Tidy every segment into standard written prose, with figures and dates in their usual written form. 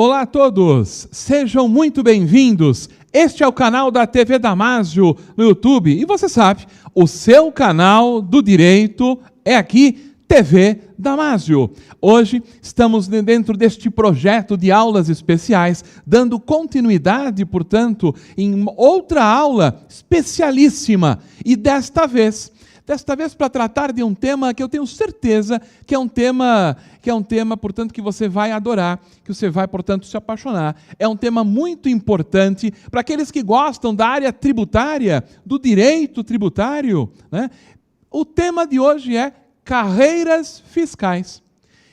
Olá a todos, sejam muito bem-vindos. Este é o canal da TV Damásio no YouTube. E você sabe, o seu canal do direito é aqui, TV Damásio. Hoje estamos dentro deste projeto de aulas especiais, dando continuidade, portanto, em outra aula especialíssima. E desta vez para tratar de um tema que eu tenho certeza que é um tema, portanto, que você vai adorar, que você vai, portanto, se apaixonar. É um tema muito importante para aqueles que gostam da área tributária, do direito tributário, né? O tema de hoje é carreiras fiscais.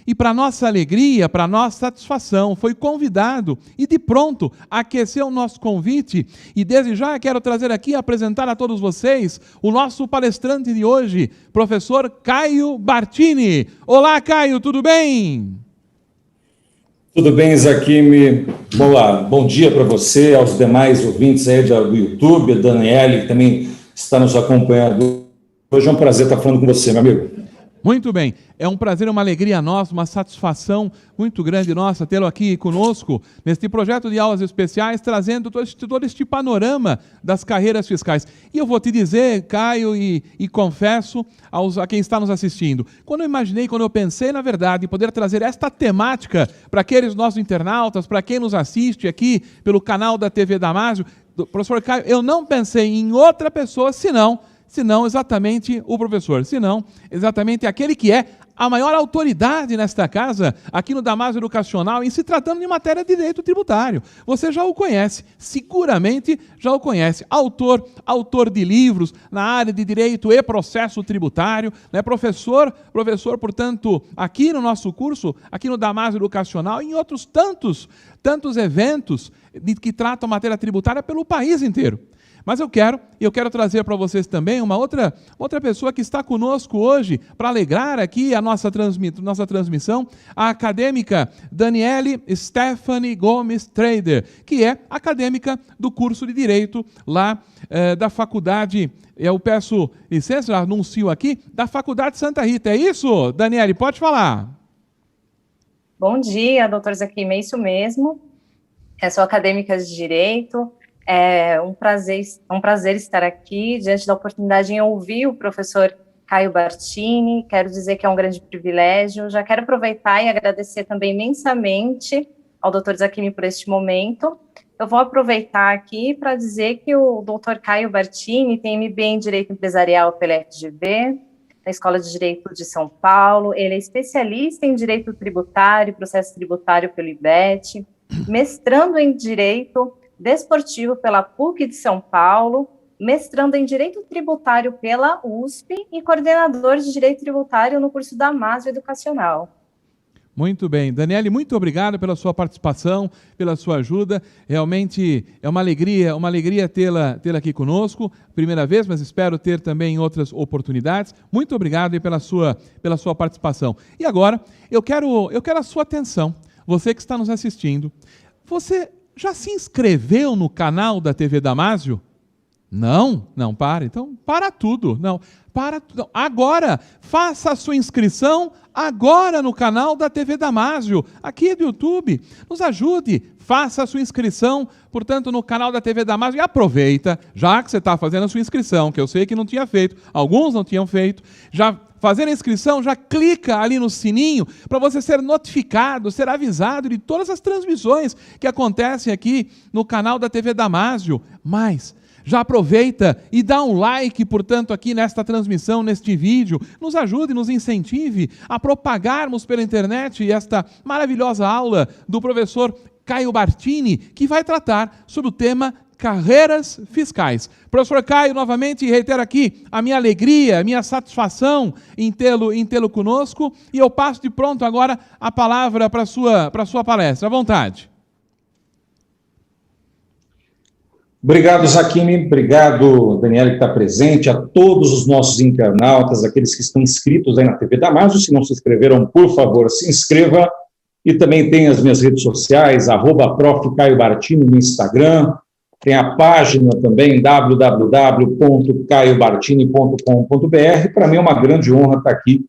E para nossa alegria, para nossa satisfação, foi convidado e de pronto aqueceu o nosso convite. E desde já quero trazer aqui, apresentar a todos vocês, o nosso palestrante de hoje, professor Caio Bartini. Olá, Caio, tudo bem? Tudo bem, Zaquimi? Bom dia para você, aos demais ouvintes aí do YouTube, a Daniele, que também está nos acompanhando. Hoje é um prazer estar falando com você, meu amigo. Muito bem, é um prazer, uma alegria nossa, uma satisfação muito grande nossa tê-lo aqui conosco, neste projeto de aulas especiais, trazendo todo este panorama das carreiras fiscais. E eu vou te dizer, Caio, e confesso a quem está nos assistindo, quando eu pensei, na verdade, em poder trazer esta temática para aqueles nossos internautas, para quem nos assiste aqui pelo canal da TV Damásio, professor Caio, eu não pensei em outra pessoa, senão exatamente o professor, senão exatamente aquele que é a maior autoridade nesta casa, aqui no Damásio Educacional, em se tratando de matéria de direito tributário. Você já o conhece, seguramente já o conhece. Autor de livros na área de direito e processo tributário, né? Professor, portanto, aqui no nosso curso, aqui no Damásio Educacional, e em outros tantos eventos que tratam matéria tributária pelo país inteiro. Mas eu quero trazer para vocês também uma outra pessoa que está conosco hoje, para alegrar aqui a nossa transmissão, a acadêmica Daniele Stephanie Gomes Trader, que é acadêmica do curso de Direito lá da faculdade, eu peço licença, já anuncio aqui, da Faculdade Santa Rita. É isso, Daniele? Pode falar. Bom dia, doutor Zaquimi, é isso mesmo. Eu sou acadêmica de Direito. É um prazer estar aqui, diante da oportunidade em ouvir o professor Caio Bartini. Quero dizer que é um grande privilégio. Já quero aproveitar e agradecer também imensamente ao doutor Zaquimi por este momento. Eu vou aproveitar aqui para dizer que o doutor Caio Bartini tem MBA em Direito Empresarial pela FGV, na Escola de Direito de São Paulo. Ele é especialista em Direito Tributário, Processo Tributário pelo IBET, mestrando em Direito Desportivo pela PUC de São Paulo, mestrando em Direito Tributário pela USP e coordenador de Direito Tributário no curso Damásio Educacional. Muito bem. Daniele, muito obrigado pela sua participação, pela sua ajuda. Realmente é uma alegria tê-la aqui conosco, primeira vez, mas espero ter também em outras oportunidades. Muito obrigado aí pela sua participação. E agora, eu quero a sua atenção, você que está nos assistindo. Você já se inscreveu no canal da TV Damásio? Não, para. Então, para tudo. Não. Agora, faça a sua inscrição agora no canal da TV Damásio, aqui do YouTube. Nos ajude, faça a sua inscrição, portanto, no canal da TV Damásio. E aproveita, já que você está fazendo a sua inscrição, que eu sei que não tinha feito, alguns não tinham feito, já fazendo a inscrição, já clica ali no sininho para você ser notificado, ser avisado de todas as transmissões que acontecem aqui no canal da TV Damásio. Mas já aproveita e dá um like, portanto, aqui nesta transmissão, neste vídeo. Nos ajude, nos incentive a propagarmos pela internet esta maravilhosa aula do professor Caio Bartini, que vai tratar sobre o tema carreiras fiscais. Professor Caio, novamente, reitero aqui a minha alegria, a minha satisfação em tê-lo conosco, e eu passo de pronto agora a palavra para a sua palestra. À vontade. Obrigado, Zaquimi. Obrigado, Daniela, que está presente, a todos os nossos internautas, aqueles que estão inscritos aí na TV Damásio. Se não se inscreveram, por favor, se inscreva. E também tem as minhas redes sociais, @prof. Caio Bartini no Instagram. Tem a página também, www.caiobartini.com.br. Para mim é uma grande honra estar aqui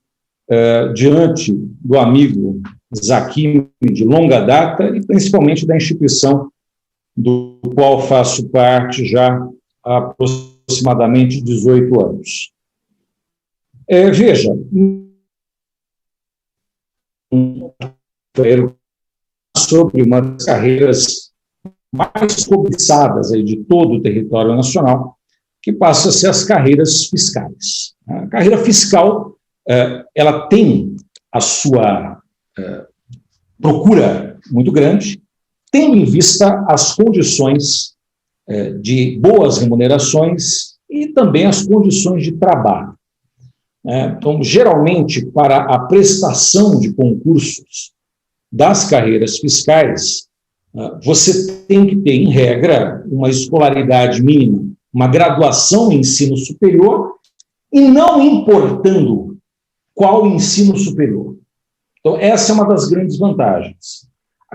diante do amigo Zaquim de longa data e principalmente da instituição do qual faço parte já há aproximadamente 18 anos. Veja, sobre uma das carreiras mais cobiçadas aí de todo o território nacional, que passa a ser as carreiras fiscais. A carreira fiscal, ela tem a sua procura muito grande, tendo em vista as condições de boas remunerações e também as condições de trabalho. Então, geralmente, para a prestação de concursos das carreiras fiscais, você tem que ter, em regra, uma escolaridade mínima, uma graduação em ensino superior, e não importando qual ensino superior. Então, essa é uma das grandes vantagens.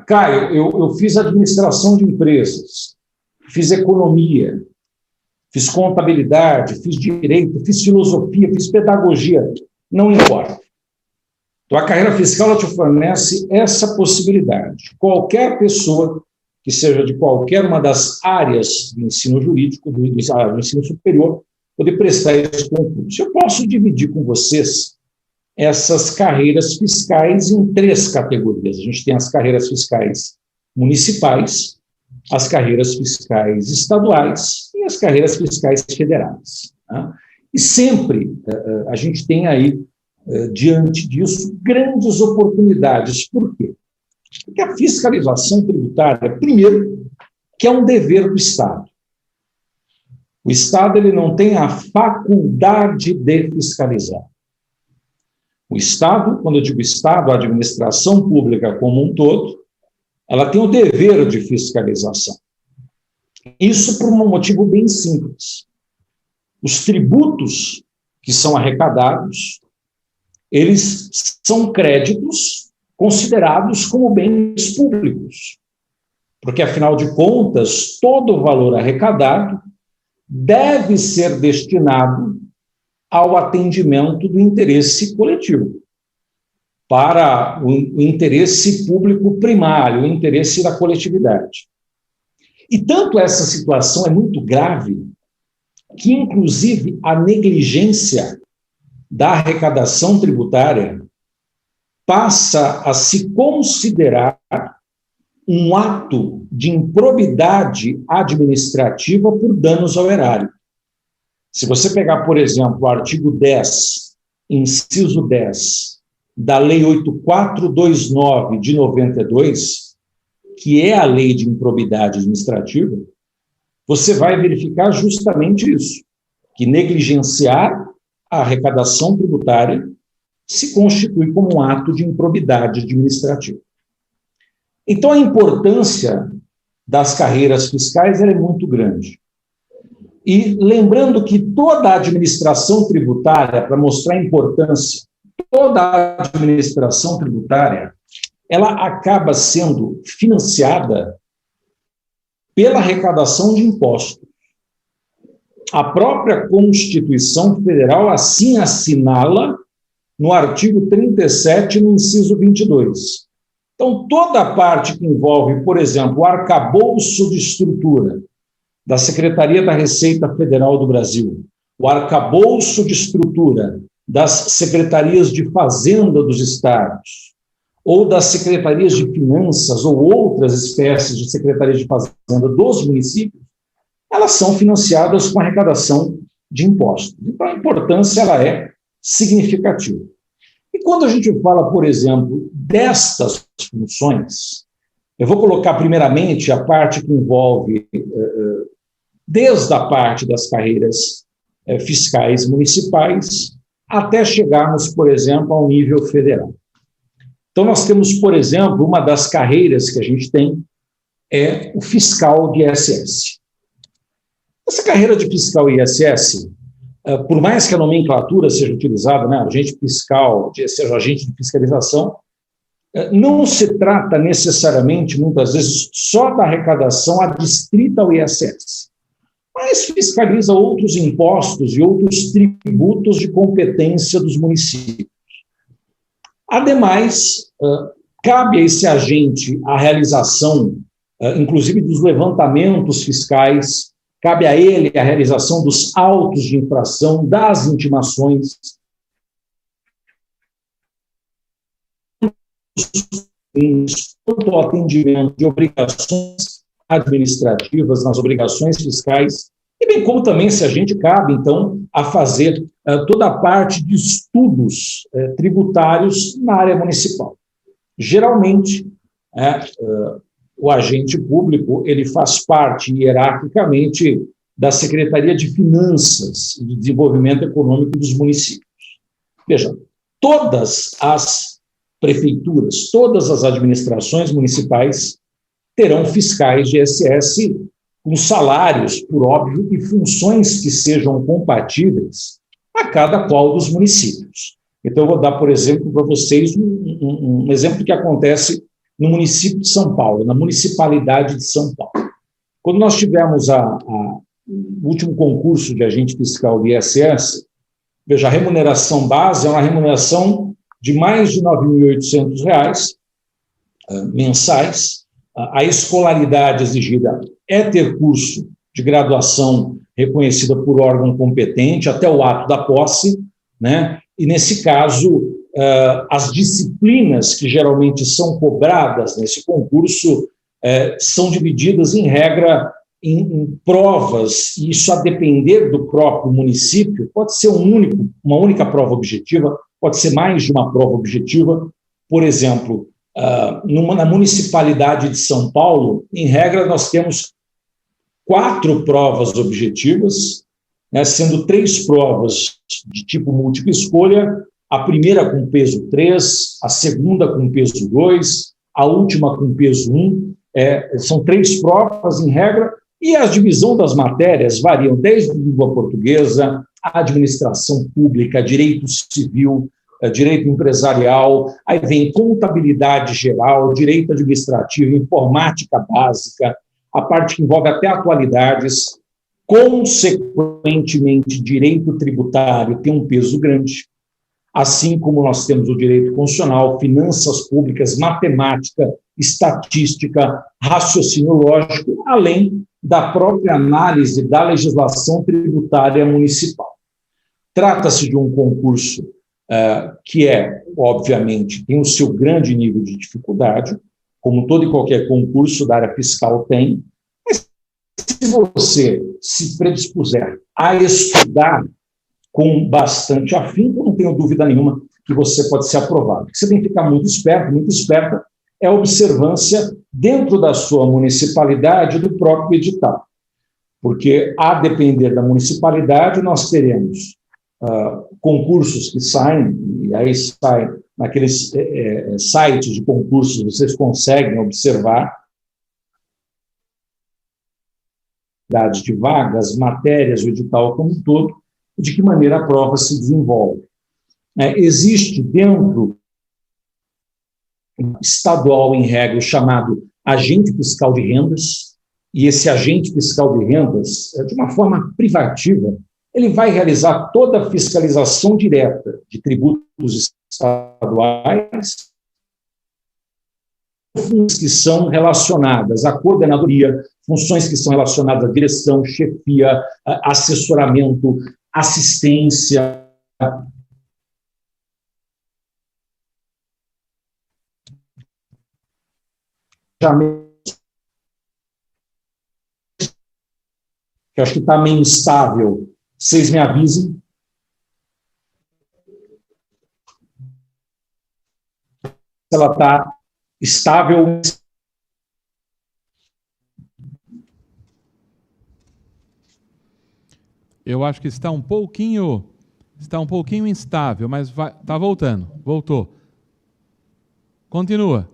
Caio, eu fiz administração de empresas, fiz economia, fiz contabilidade, fiz direito, fiz filosofia, fiz pedagogia, não importa. Então, a carreira fiscal ela te fornece essa possibilidade. Qualquer pessoa que seja de qualquer uma das áreas do ensino jurídico, do ensino superior, poder prestar esse concurso. Eu posso dividir com vocês essas carreiras fiscais em 3 categorias. A gente tem as carreiras fiscais municipais, as carreiras fiscais estaduais e as carreiras fiscais federais. Tá? E sempre a gente tem aí, diante disso, grandes oportunidades. Por quê? Porque a fiscalização tributária, primeiro, que é um dever do Estado. O Estado ele não tem a faculdade de fiscalizar. O Estado, quando eu digo Estado, a administração pública como um todo, ela tem o dever de fiscalização. Isso por um motivo bem simples. Os tributos que são arrecadados, eles são créditos considerados como bens públicos. Porque, afinal de contas, todo o valor arrecadado deve ser destinado ao atendimento do interesse coletivo, para o interesse público primário, o interesse da coletividade. E tanto essa situação é muito grave que, inclusive, a negligência da arrecadação tributária passa a se considerar um ato de improbidade administrativa por danos ao erário. Se você pegar, por exemplo, o artigo 10, inciso 10, da Lei 8429 de 92, que é a lei de improbidade administrativa, você vai verificar justamente isso, que negligenciar a arrecadação tributária se constitui como um ato de improbidade administrativa. Então, a importância das carreiras fiscais é muito grande. E lembrando que toda a administração tributária, para mostrar a importância, toda a administração tributária, ela acaba sendo financiada pela arrecadação de impostos. A própria Constituição Federal assim assinala no artigo 37, no inciso 22. Então, toda a parte que envolve, por exemplo, o arcabouço de estrutura da Secretaria da Receita Federal do Brasil, o arcabouço de estrutura das secretarias de Fazenda dos estados, ou das secretarias de Finanças, ou outras espécies de secretarias de Fazenda dos municípios, elas são financiadas com arrecadação de impostos. Então, a importância ela é significativa. E quando a gente fala, por exemplo, destas funções, eu vou colocar primeiramente a parte que envolve, desde a parte das carreiras fiscais municipais, até chegarmos, por exemplo, ao nível federal. Então, nós temos, por exemplo, uma das carreiras que a gente tem é o fiscal de ISS. Essa carreira de fiscal ISS, por mais que a nomenclatura seja utilizada, né, agente fiscal, seja agente de fiscalização, não se trata necessariamente, muitas vezes, só da arrecadação adstrita ao ISS, mas fiscaliza outros impostos e outros tributos de competência dos municípios. Ademais, Cabe a esse agente a realização, inclusive, dos levantamentos fiscais, cabe a ele a realização dos autos de infração, das intimações, quanto ao atendimento de obrigações administrativas nas obrigações fiscais, e bem como também se a gente cabe, então, a fazer toda a parte de estudos tributários na área municipal. Geralmente, o agente público ele faz parte hierarquicamente da Secretaria de Finanças e de Desenvolvimento Econômico dos municípios. Veja, todas as prefeituras, todas as administrações municipais terão fiscais de ISS com salários, por óbvio, e funções que sejam compatíveis a cada qual dos municípios. Então, eu vou dar, por exemplo, para vocês um exemplo que acontece no município de São Paulo, na municipalidade de São Paulo. Quando nós tivemos o último concurso de agente fiscal do ISS, veja, a remuneração base é uma remuneração de mais de R$ 9.800 mensais. A escolaridade exigida é ter curso de graduação reconhecida por órgão competente até o ato da posse, né? E, nesse caso, as disciplinas que geralmente são cobradas nesse concurso são divididas, em regra, em provas, e isso a depender do próprio município, pode ser uma única prova objetiva, pode ser mais de uma prova objetiva. Por exemplo, na municipalidade de São Paulo, em regra, nós temos 4 provas objetivas, né, sendo 3 provas de tipo múltipla escolha, a primeira com peso 3, a segunda com peso 2, a última com peso 1. São 3 provas, em regra, e a divisão das matérias variam desde língua portuguesa, administração pública, direito civil, direito empresarial, aí vem contabilidade geral, direito administrativo, informática básica, a parte que envolve até atualidades. Consequentemente, direito tributário tem um peso grande, assim como nós temos o direito constitucional, finanças públicas, matemática, estatística, raciocínio lógico, além da própria análise da legislação tributária municipal. Trata-se de um concurso que obviamente, tem o seu grande nível de dificuldade, como todo e qualquer concurso da área fiscal tem, mas se você se predispuser a estudar com bastante afinco, não tenho dúvida nenhuma que você pode ser aprovado. O que você tem que ficar muito esperto, muito esperta, é a observância dentro da sua municipalidade do próprio edital. Porque, a depender da municipalidade, nós teremos concursos que saem, e aí saem naqueles sites de concursos, vocês conseguem observar de vagas, matérias, o edital como um todo, de que maneira a prova se desenvolve. Existe dentro estadual, em regra, o chamado agente fiscal de rendas, e esse agente fiscal de rendas, de uma forma privativa, ele vai realizar toda a fiscalização direta de tributos estaduais, funções que são relacionadas à coordenadoria, funções que são relacionadas à direção, chefia, assessoramento, assistência, que acho que está meio instável. Vocês me avisem. Ela está estável. Eu acho que está um pouquinho instável, mas está voltando. Voltou. Continua.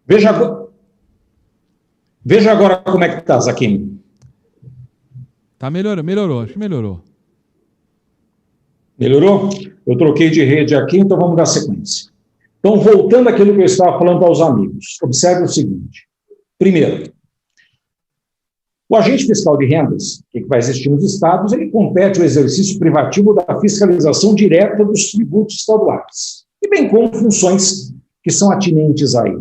Veja agora como é que está, Zaquim. Tá melhorou, acho que melhorou. Melhorou? Eu troquei de rede aqui, então vamos dar sequência. Então, voltando àquilo que eu estava falando aos amigos, observe o seguinte. Primeiro, o agente fiscal de rendas, que vai existir nos estados, ele compete o exercício privativo da fiscalização direta dos tributos estaduais, e bem como funções que que são atinentes aí.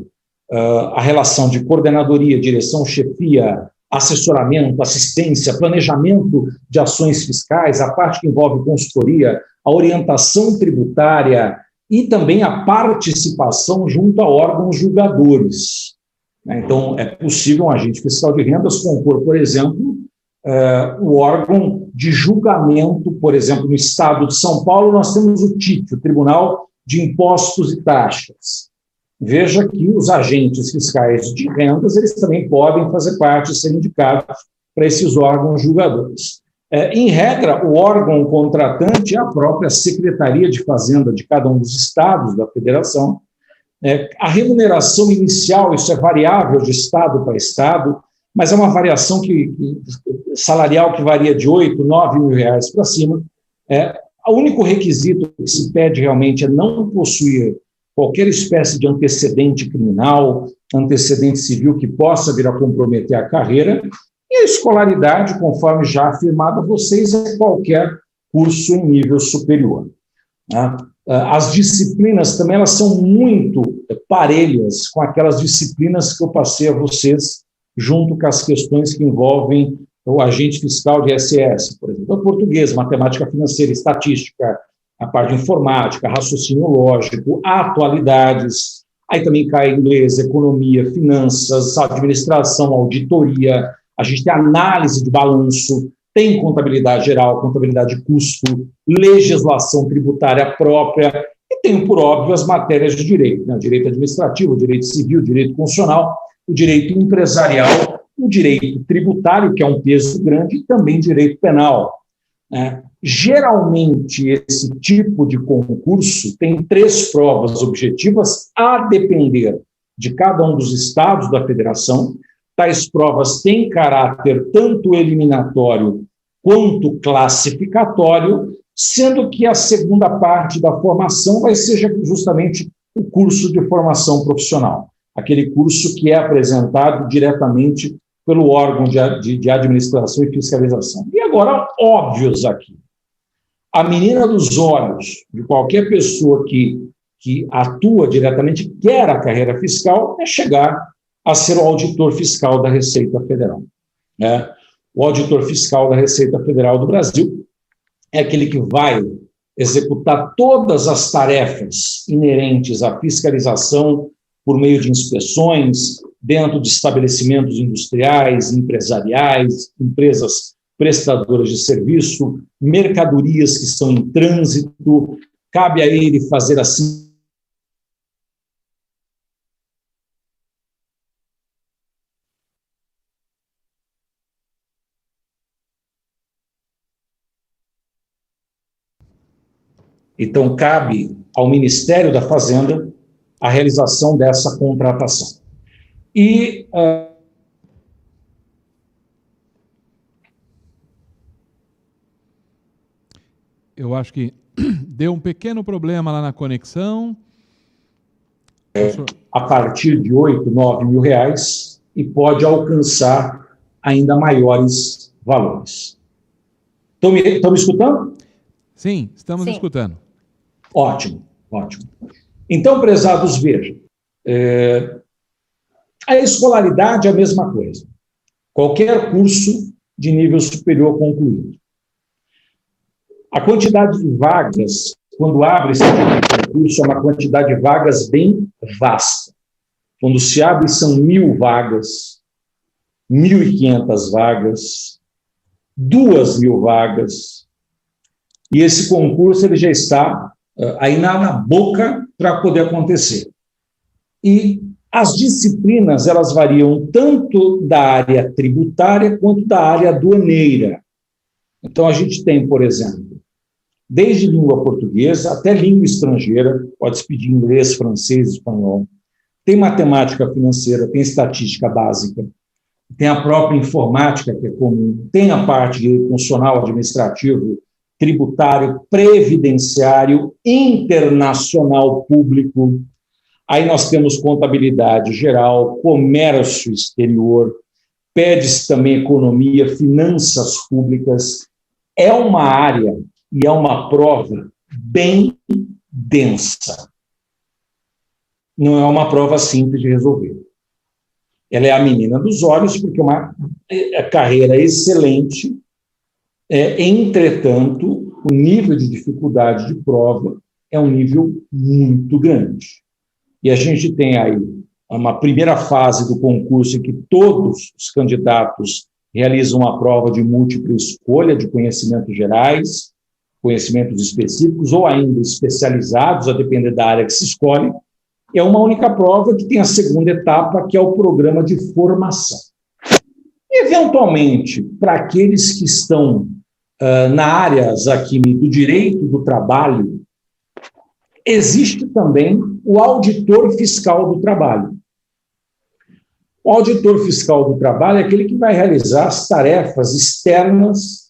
A relação de coordenadoria, direção, chefia, assessoramento, assistência, planejamento de ações fiscais, a parte que envolve consultoria, a orientação tributária e também a participação junto a órgãos julgadores. Então, é possível um agente fiscal de rendas compor, por exemplo, o órgão de julgamento, por exemplo, no estado de São Paulo, nós temos o TIC, o Tribunal de Impostos e Taxas. Veja que os agentes fiscais de rendas, eles também podem fazer parte, ser indicados para esses órgãos julgadores. Em regra, o órgão contratante é a própria Secretaria de Fazenda de cada um dos estados da federação. A remuneração inicial, isso é variável de estado para estado, mas é uma variação salarial que varia de 8, 9 mil reais para cima. O único requisito que se pede realmente é não possuir qualquer espécie de antecedente criminal, antecedente civil que possa vir a comprometer a carreira, e a escolaridade, conforme já afirmado a vocês, é qualquer curso em nível superior. As disciplinas também elas são muito parelhas com aquelas disciplinas que eu passei a vocês, junto com as questões que envolvem o agente fiscal de ISS, por exemplo, o português, matemática financeira, estatística, a parte de informática, raciocínio lógico, atualidades, aí também cai inglês, economia, finanças, administração, auditoria, a gente tem análise de balanço, tem contabilidade geral, contabilidade de custo, legislação tributária própria, e tem, por óbvio, as matérias de direito, né? Direito administrativo, direito civil, direito constitucional, o direito empresarial, o direito tributário, que é um peso grande, e também direito penal. Geralmente, esse tipo de concurso tem 3 provas objetivas, a depender de cada um dos estados da federação. Tais provas têm caráter tanto eliminatório quanto classificatório, sendo que a segunda parte da formação vai ser justamente o curso de formação profissional, aquele curso que é apresentado diretamente pelo órgão de administração e fiscalização. E agora, óbvios aqui. A menina dos olhos de qualquer pessoa que atua diretamente, quer a carreira fiscal, é chegar a ser o auditor fiscal da Receita Federal. O auditor fiscal da Receita Federal do Brasil é aquele que vai executar todas as tarefas inerentes à fiscalização por meio de inspeções dentro de estabelecimentos industriais, empresariais, empresas prestadoras de serviço, mercadorias que estão em trânsito. Cabe a ele fazer assim. Então, cabe ao Ministério da Fazenda a realização dessa contratação. E eu acho que deu um pequeno problema lá na conexão. A partir de 8, 9 mil reais e pode alcançar ainda maiores valores. Estão me escutando? Sim, estamos escutando. Ótimo, ótimo. Então, prezados, vejam, a escolaridade é a mesma coisa. Qualquer curso de nível superior concluído. A quantidade de vagas, quando abre esse tipo de curso, é uma quantidade de vagas bem vasta. Quando se abre, são 1.000 vagas, 1.500 vagas, 2.000 vagas, e esse concurso ele já está aí na boca para poder acontecer. E as disciplinas, elas variam tanto da área tributária quanto da área aduaneira. Então, a gente tem, por exemplo, desde língua portuguesa até língua estrangeira, pode-se pedir inglês, francês, espanhol, tem matemática financeira, tem estatística básica, tem a própria informática, que é comum, tem a parte de constitucional, administrativo, tributário, previdenciário, internacional público. Aí nós temos contabilidade geral, comércio exterior, pede-se também economia, finanças públicas. É uma área e é uma prova bem densa. não é uma prova simples de resolver. Ela é a menina dos olhos, porque é uma carreira excelente, entretanto, o nível de dificuldade de prova é um nível muito grande. E a gente tem aí uma primeira fase do concurso em que todos os candidatos realizam uma prova de múltipla escolha de conhecimentos gerais, conhecimentos específicos ou ainda especializados, a depender da área que se escolhe. É uma única prova que tem a segunda etapa, que é o programa de formação. Eventualmente, para aqueles que estão na área, Zaquini, do direito do trabalho, existe também o auditor fiscal do trabalho. O auditor fiscal do trabalho é aquele que vai realizar as tarefas externas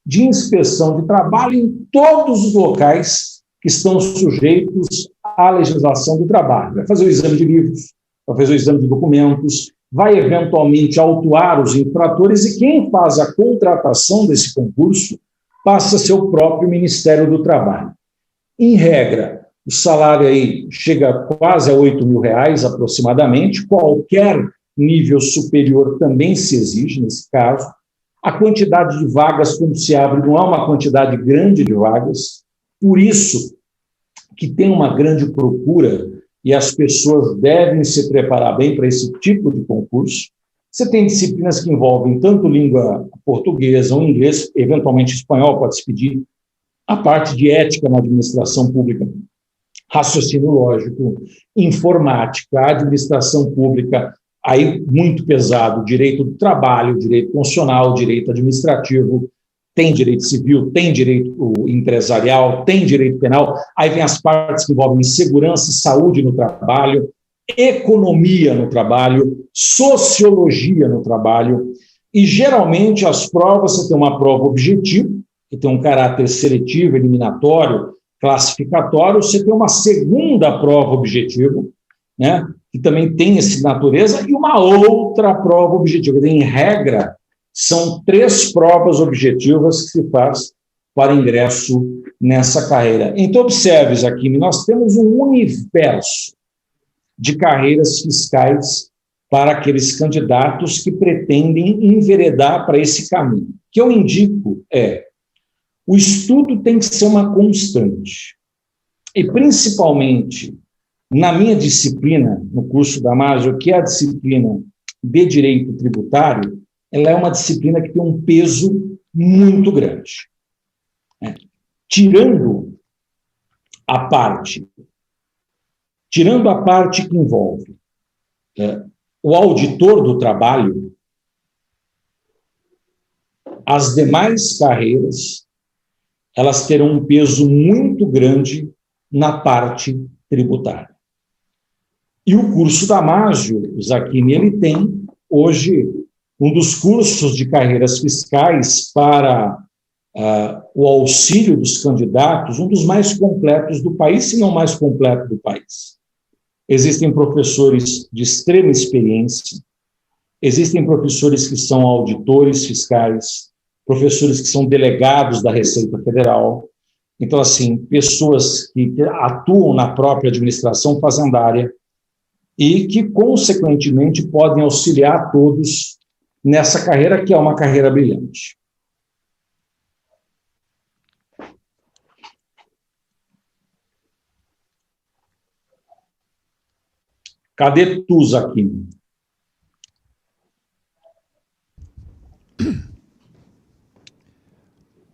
de inspeção de trabalho em todos os locais que estão sujeitos à legislação do trabalho. Vai fazer o exame de livros, vai fazer o exame de documentos, vai eventualmente autuar os infratores, e quem faz a contratação desse concurso passa a ser o próprio Ministério do Trabalho. Em regra, o salário aí chega quase a R$8.000 aproximadamente, qualquer nível superior também se exige nesse caso. A quantidade de vagas quando se abre não é uma quantidade grande de vagas, por isso que tem uma grande procura e as pessoas devem se preparar bem para esse tipo de concurso. Você tem disciplinas que envolvem tanto língua portuguesa ou inglês, eventualmente espanhol, pode se pedir, a parte de ética na administração pública, raciocínio lógico, informática, administração pública, aí muito pesado, direito do trabalho, direito constitucional, direito administrativo, tem direito civil, tem direito empresarial, tem direito penal, aí vem as partes que envolvem segurança, saúde no trabalho, economia no trabalho, sociologia no trabalho, e geralmente as provas, você tem uma prova objetiva, que tem um caráter seletivo, eliminatório, classificatório, você tem uma segunda prova objetiva, né, que também tem essa natureza, e uma outra prova objetiva. Em regra, são 3 provas objetivas que se faz para ingresso nessa carreira. Então, observe, aqui, nós temos um universo de carreiras fiscais para aqueles candidatos que pretendem enveredar para esse caminho. O que eu indico o estudo tem que ser uma constante. E, principalmente, na minha disciplina, no curso da Mágio, que é a disciplina de Direito Tributário, ela é uma disciplina que tem um peso muito grande. Tirando a parte que envolve o auditor do trabalho, as demais carreiras, elas terão um peso muito grande na parte tributária. E o curso da Mágio, Zaquini, ele tem hoje um dos cursos de carreiras fiscais para o auxílio dos candidatos, um dos mais completos do país, se não o mais completo do país. Existem professores de extrema experiência, existem professores que são auditores fiscais, professores que são delegados da Receita Federal. Então, assim, pessoas que atuam na própria administração fazendária e que, consequentemente, podem auxiliar todos nessa carreira, que é uma carreira brilhante. Cadê tu, Zaquini?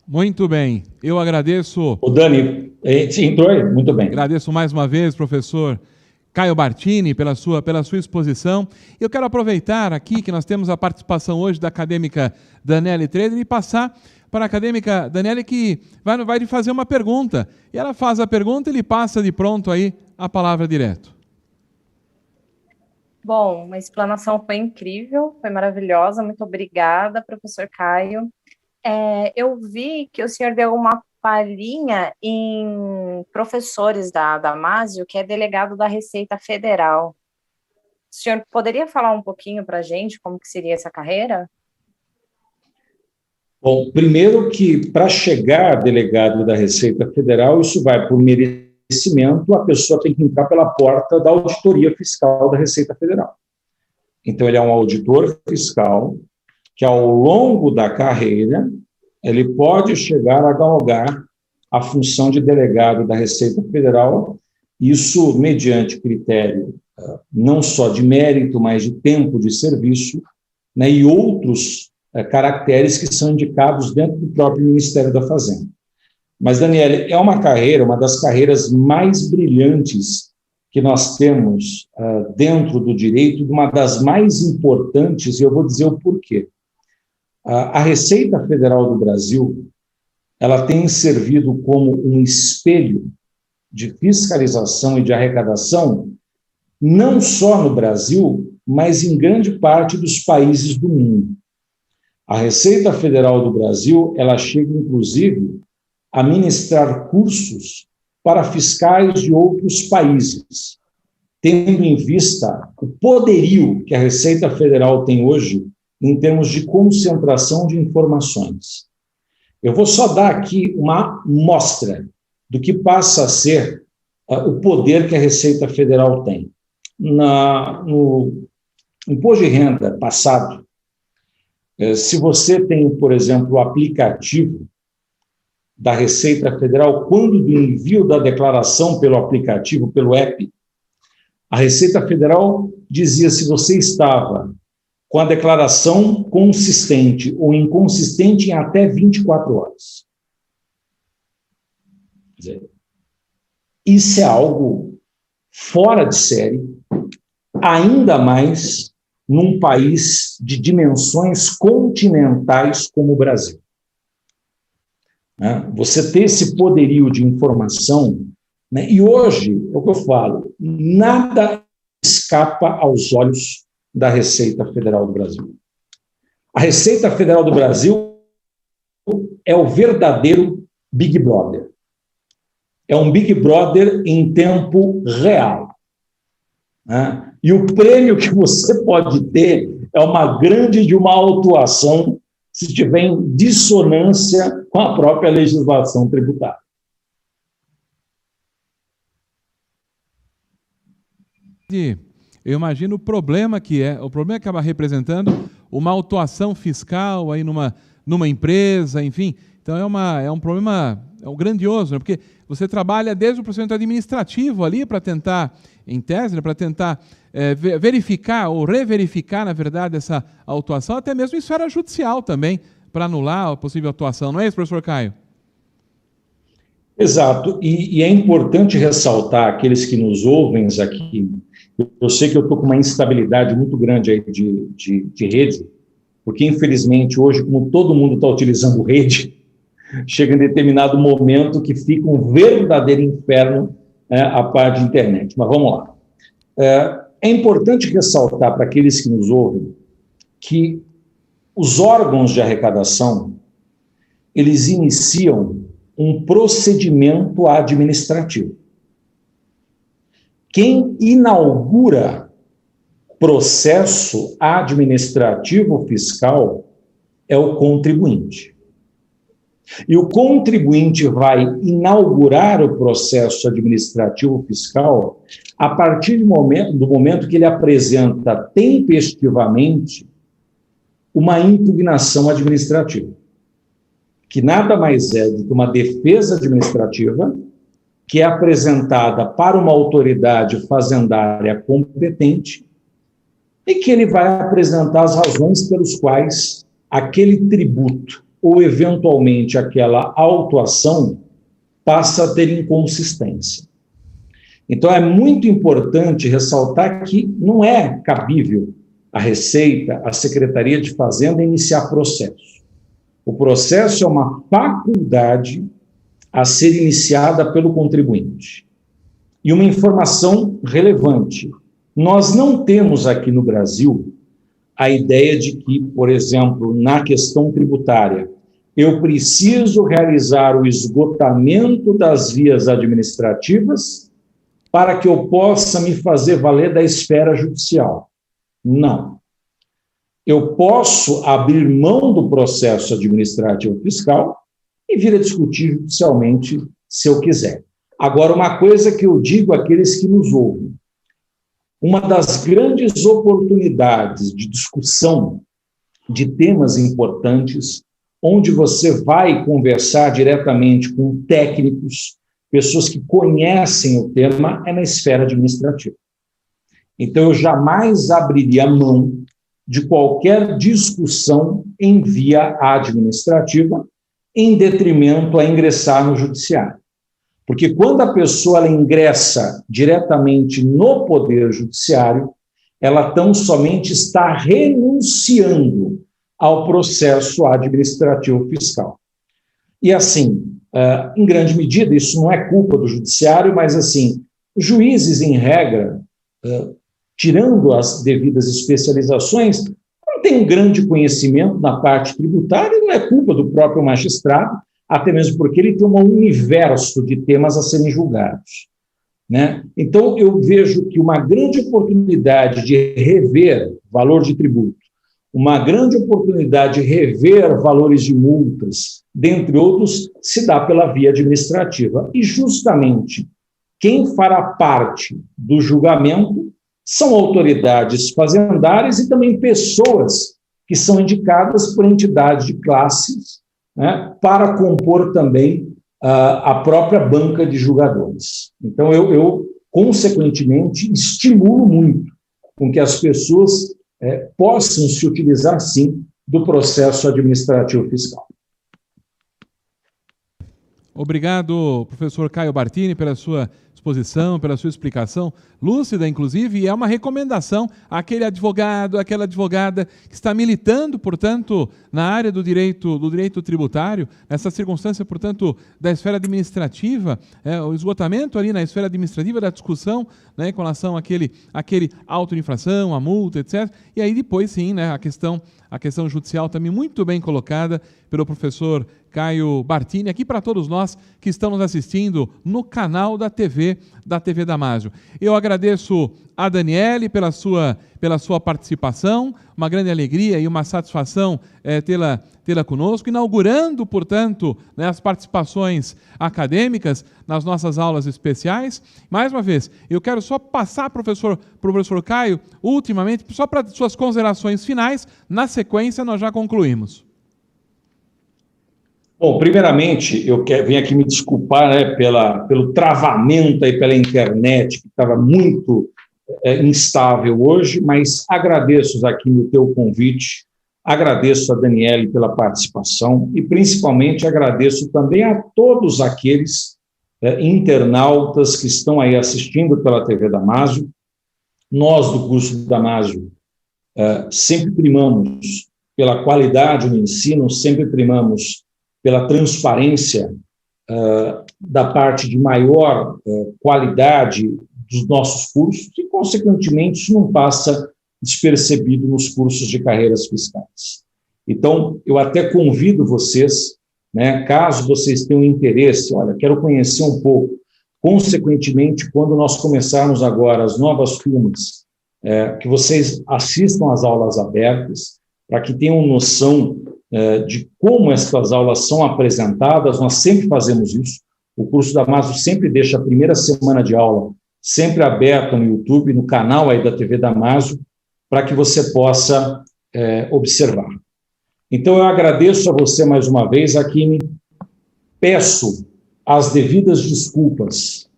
Muito bem. Eu agradeço... O Dani, sim, entrou aí? Muito bem. Agradeço mais uma vez, professor Caio Bartini, pela sua exposição. Eu quero aproveitar aqui que nós temos a participação hoje da acadêmica Daniele Treder e passar para a acadêmica Daniele, que vai lhe fazer uma pergunta. E ela faz a pergunta e ele passa de pronto aí a palavra direto. Bom, a explanação foi incrível, foi maravilhosa. Muito obrigada, professor Caio. Eu vi que o senhor deu uma palhinha em professores da Damásio, que é delegado da Receita Federal. O senhor poderia falar um pouquinho para a gente como que seria essa carreira? Bom, primeiro que para chegar a delegado da Receita Federal, isso vai por conhecimento, a pessoa tem que entrar pela porta da auditoria fiscal da Receita Federal. Então, ele é um auditor fiscal que, ao longo da carreira, ele pode chegar a galgar a função de delegado da Receita Federal, isso mediante critério não só de mérito, mas de tempo de serviço, né, e outros caracteres que são indicados dentro do próprio Ministério da Fazenda. Mas, Daniele, é uma carreira, uma das carreiras mais brilhantes que nós temos dentro do direito, uma das mais importantes, e eu vou dizer o porquê. A Receita Federal do Brasil, ela tem servido como um espelho de fiscalização e de arrecadação, não só no Brasil, mas em grande parte dos países do mundo. A Receita Federal do Brasil, ela chega, inclusive, a ministrar cursos para fiscais de outros países, tendo em vista o poderio que a Receita Federal tem hoje em termos de concentração de informações. Eu vou só dar aqui uma mostra do que passa a ser o poder que a Receita Federal tem. No imposto de renda passado, se você tem, por exemplo, o aplicativo da Receita Federal, quando do envio da declaração pelo aplicativo, pelo app, a Receita Federal dizia se você estava com a declaração consistente ou inconsistente em até 24 horas. Quer dizer, isso é algo fora de série, ainda mais num país de dimensões continentais como o Brasil. Você ter esse poderio de informação, né? E hoje, é o que eu falo, nada escapa aos olhos da Receita Federal do Brasil. A Receita Federal do Brasil é o verdadeiro Big Brother. É um Big Brother em tempo real. Né? E o prêmio que você pode ter é uma grande de uma autuação se estiver em dissonância com a própria legislação tributária. Eu imagino o problema que é, o problema acaba representando uma autuação fiscal aí numa empresa, enfim. Então é um problema grandioso, né? Porque você trabalha desde o procedimento administrativo ali para tentar, em tese, né, para tentar verificar ou reverificar, na verdade, essa autuação, até mesmo em esfera judicial também, para anular a possível atuação. Não é isso, professor Caio? Exato. E é importante ressaltar aqueles que nos ouvem aqui. Eu sei que eu estou com uma instabilidade muito grande aí de rede, porque, infelizmente, hoje, como todo mundo está utilizando rede, chega em determinado momento que fica um verdadeiro inferno a parte de internet. Mas vamos lá. É importante ressaltar para aqueles que nos ouvem que os órgãos de arrecadação, eles iniciam um procedimento administrativo. Quem inaugura processo administrativo fiscal é o contribuinte. E o contribuinte vai inaugurar o processo administrativo fiscal a partir do momento que ele apresenta tempestivamente uma impugnação administrativa, que nada mais é do que uma defesa administrativa que é apresentada para uma autoridade fazendária competente e que ele vai apresentar as razões pelas quais aquele tributo ou, eventualmente, aquela autuação passa a ter inconsistência. Então, é muito importante ressaltar que não é cabível a Receita, a Secretaria de Fazenda, iniciar processo. O processo é uma faculdade a ser iniciada pelo contribuinte. E uma informação relevante: nós não temos aqui no Brasil a ideia de que, por exemplo, na questão tributária, eu preciso realizar o esgotamento das vias administrativas para que eu possa me fazer valer da esfera judicial. Não. Eu posso abrir mão do processo administrativo fiscal e vir a discutir judicialmente se eu quiser. Agora, uma coisa que eu digo àqueles que nos ouvem, uma das grandes oportunidades de discussão de temas importantes, onde você vai conversar diretamente com técnicos, pessoas que conhecem o tema, é na esfera administrativa. Então, eu jamais abriria mão de qualquer discussão em via administrativa, em detrimento a ingressar no judiciário. Porque quando a pessoa ela ingressa diretamente no Poder Judiciário, ela tão somente está renunciando ao processo administrativo fiscal. E assim, em grande medida, isso não é culpa do Judiciário, mas assim, juízes, em regra, tirando as devidas especializações, não tem um grande conhecimento na parte tributária, não é culpa do próprio magistrado, até mesmo porque ele tem um universo de temas a serem julgados, né? Então, eu vejo que uma grande oportunidade de rever valor de tributo, uma grande oportunidade de rever valores de multas, dentre outros, se dá pela via administrativa. E, justamente, quem fará parte do julgamento são autoridades fazendárias e também pessoas que são indicadas por entidades de classes, né, para compor também a própria banca de julgadores. Então, eu consequentemente, estimulo muito com que as pessoas possam se utilizar, sim, do processo administrativo fiscal. Obrigado, professor Caio Bartini, pela sua exposição, pela sua explicação lúcida, inclusive, e é uma recomendação àquele advogado, àquela advogada que está militando, portanto, na área do direito tributário, nessa circunstância, portanto, da esfera administrativa, o esgotamento ali na esfera administrativa da discussão, né, com relação àquele auto-infração, a multa, etc. E aí depois, sim, né, a questão judicial também muito bem colocada pelo professor Caio Bartini, aqui para todos nós que estamos assistindo no canal da TV Damásio. Eu agradeço a Daniele pela sua participação, uma grande alegria e uma satisfação tê-la conosco, inaugurando, portanto, né, as participações acadêmicas nas nossas aulas especiais. Mais uma vez, eu quero só passar para o professor Caio, ultimamente, só para suas considerações finais, na sequência nós já concluímos. Bom, primeiramente, eu venho aqui me desculpar, né, pelo travamento aí pela internet, que estava muito instável hoje, mas agradeço aqui no teu convite, agradeço a Daniele pela participação e, principalmente, agradeço também a todos aqueles internautas que estão aí assistindo pela TV Damásio. Nós, do curso Damásio, sempre primamos pela qualidade no ensino, sempre primamos pela transparência da parte de maior qualidade dos nossos cursos e, consequentemente, isso não passa despercebido nos cursos de carreiras fiscais. Então, eu até convido vocês, né, caso vocês tenham interesse, olha, quero conhecer um pouco, consequentemente, quando nós começarmos agora as novas turmas, que vocês assistam às aulas abertas, para que tenham noção de como essas aulas são apresentadas. Nós sempre fazemos isso. O curso Damásio sempre deixa a primeira semana de aula sempre aberta no YouTube, no canal aí da TV Damásio, para que você possa observar. Então, eu agradeço a você mais uma vez, Akimi, peço as devidas desculpas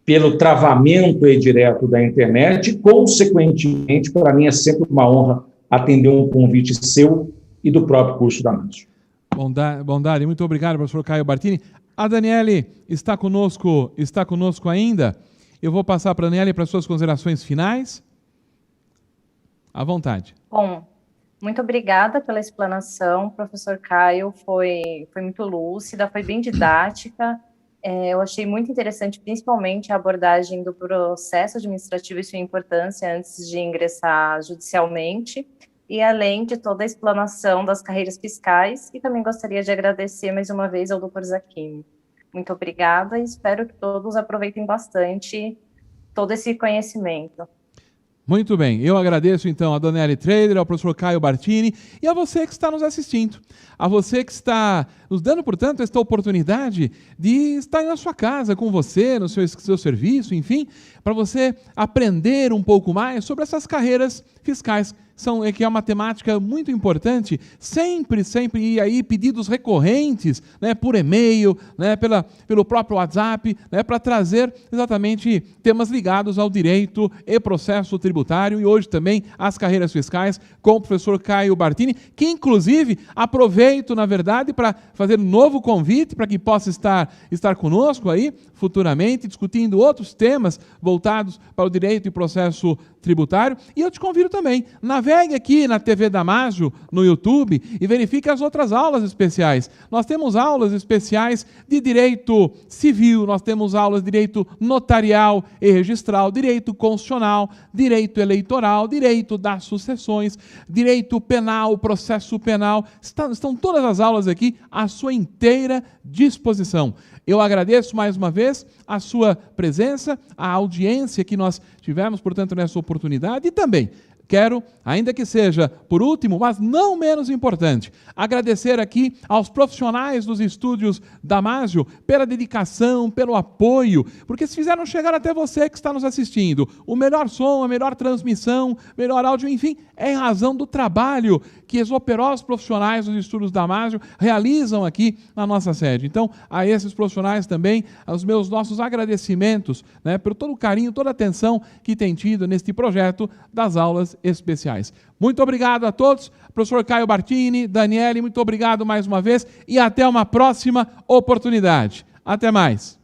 pelo travamento aí direto da internet e, consequentemente, para mim é sempre uma honra atender um convite seu e do próprio curso Damásio. Bondade, muito obrigado, professor Caio Bartini. A Daniele está conosco ainda. Eu vou passar para a Daniele para suas considerações finais. À vontade. Bom, muito obrigada pela explanação, professor Caio, foi muito lúcida, foi bem didática. Eu achei muito interessante, principalmente, a abordagem do processo administrativo e sua importância antes de ingressar judicialmente, e além de toda a explanação das carreiras fiscais, e também gostaria de agradecer mais uma vez ao Dr. Zakimi. Muito obrigada e espero que todos aproveitem bastante todo esse conhecimento. Muito bem, eu agradeço então a Daniele Trader, ao professor Caio Bartini e a você que está nos assistindo, a você que está nos dando, portanto, esta oportunidade de estar na sua casa com você, no seu serviço, enfim, para você aprender um pouco mais sobre essas carreiras fiscais, que é uma temática muito importante, sempre, e aí pedidos recorrentes, né, por e-mail, né, pelo próprio WhatsApp, né, para trazer exatamente temas ligados ao direito e processo tributário, e hoje também as carreiras fiscais, com o professor Caio Bartini, que inclusive aproveito, na verdade, para fazer um novo convite para que possa estar conosco aí, futuramente, discutindo outros temas voltados para o direito e processo tributário. E eu te convido também, navegue aqui na TV Damásio, no YouTube, e verifique as outras aulas especiais. Nós temos aulas especiais de direito civil, nós temos aulas de direito notarial e registral, direito constitucional, direito eleitoral, direito das sucessões, direito penal, processo penal. Estão todas as aulas aqui à sua inteira disposição. Eu agradeço mais uma vez a sua presença, a audiência que nós tivemos, portanto, nessa oportunidade, e também quero, ainda que seja por último, mas não menos importante, agradecer aqui aos profissionais dos estúdios Damásio pela dedicação, pelo apoio, porque se fizeram chegar até você que está nos assistindo. O melhor som, a melhor transmissão, melhor áudio, enfim, é em razão do trabalho que os operosos profissionais dos estúdios Damásio realizam aqui na nossa sede. Então, a esses profissionais também, os nossos agradecimentos, né, por todo o carinho, toda a atenção que tem tido neste projeto das aulas especiais. Muito obrigado a todos, professor Caio Bartini, Daniele, muito obrigado mais uma vez e até uma próxima oportunidade. Até mais.